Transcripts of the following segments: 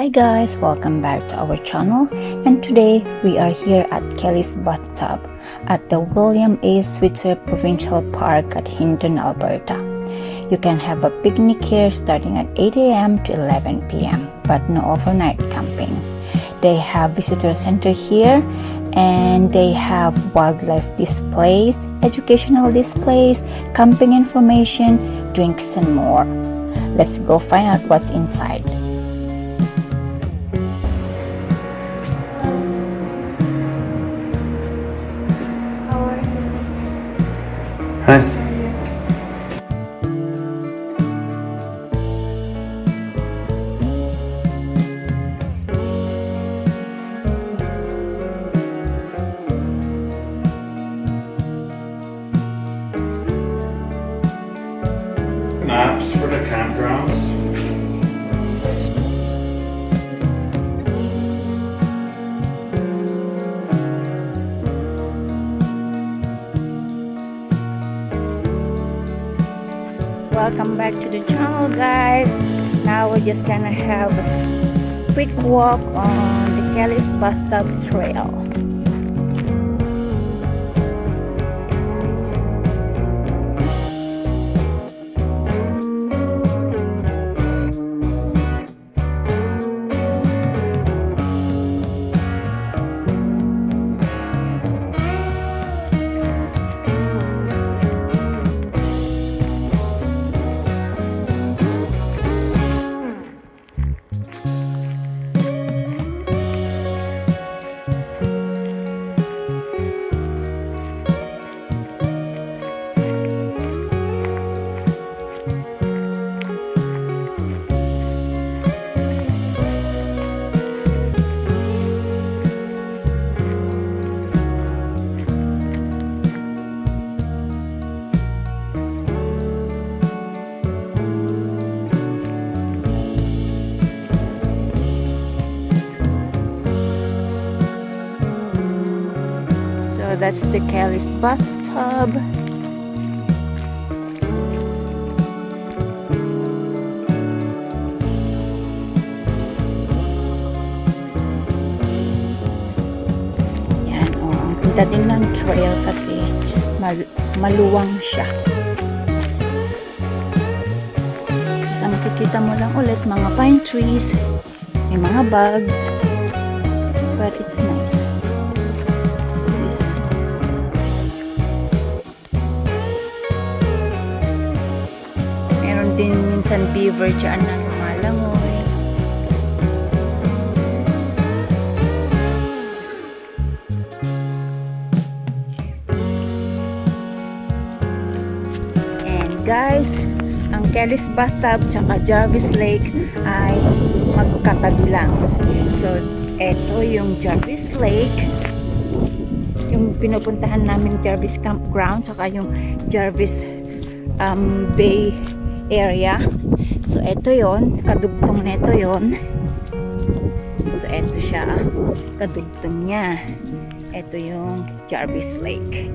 Hi guys, welcome back to our channel, and today we are here at Kelly's Bathtub at the William A. Switzer Provincial Park at Hinton, Alberta. You can have a picnic here starting at 8 a.m. to 11 p.m. but no overnight camping. They have visitor center here and they have wildlife displays, educational displays, camping information, drinks and more. Let's go find out what's inside. Hi. Maps for the campgrounds. Welcome back to the channel, guys. Now we're just gonna have a quick walk on the Kelly's Bathtub Trail. So that's the Kelly's Bathtub. Yan, oh, ang ganda din ng trail kasi maluwang siya. Tapos ang makikita mo lang ulit mga pine trees, may mga bugs, but it's nice. Meron din minsan beaver dyan na lumalangoy. And guys, ang Kelly's Bathtub tsaka Jarvis Lake ay magkatabi lang. So, eto yung Jarvis Lake, yung pinupuntahan namin Jarvis Campground, tsaka yung Jarvis Bay area. So eto yon, kadugtong neto yon. So eto siya, kadugtong niya. Eto yung Jarvis Lake.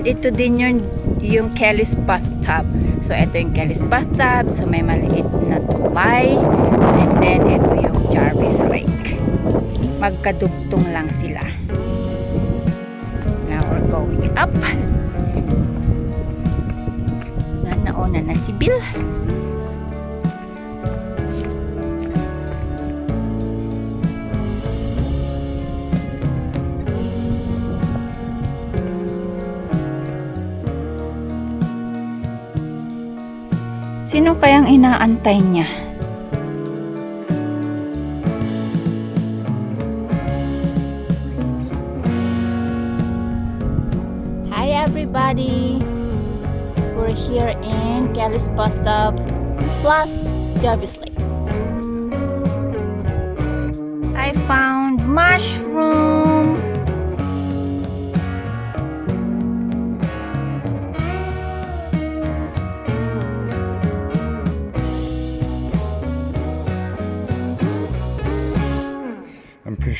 Ito din yung Kelly's Bathtub. So ito yung Kelly's Bathtub. So may maliit na tulay. And then ito yung Jarvis Lake. Magkadugtong lang sila. Now we're going up. Nauna na si Bill. Sino kayang inaantay niya? Hi everybody! We're here in Kelly's Bathtub plus Jarvis Lake. I found mushroom.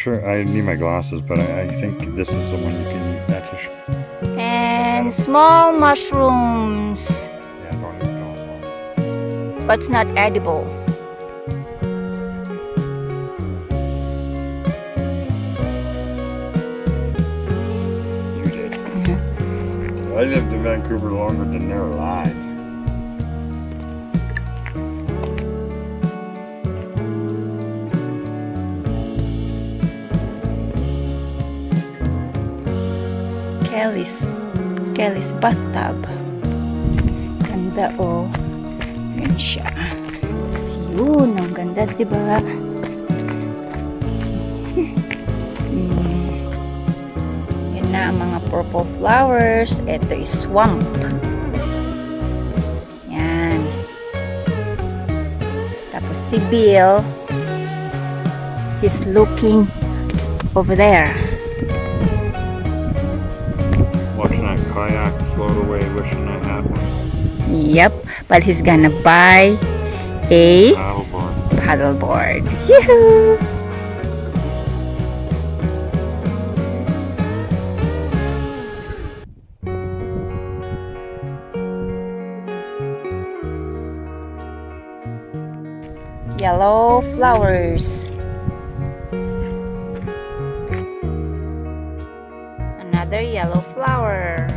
sure I need my glasses, but I think this is the one you can eat. That's a And small mushrooms, yeah, don't eat those. but it's not edible. You did. I lived in Vancouver longer than they're alive. Kelly's bathtub. Ganda oh. Yan siya. Tapos yun, ang ganda, diba? Yan na ang mga purple flowers. Ito is swamp. Yan. Tapos si Bill, he's looking over there. Watching that kayak float away, wishing I had one. Yep, but he's gonna buy a Paddleboard. paddleboard. Yoo-hoo! Yellow flowers. Another yellow flower.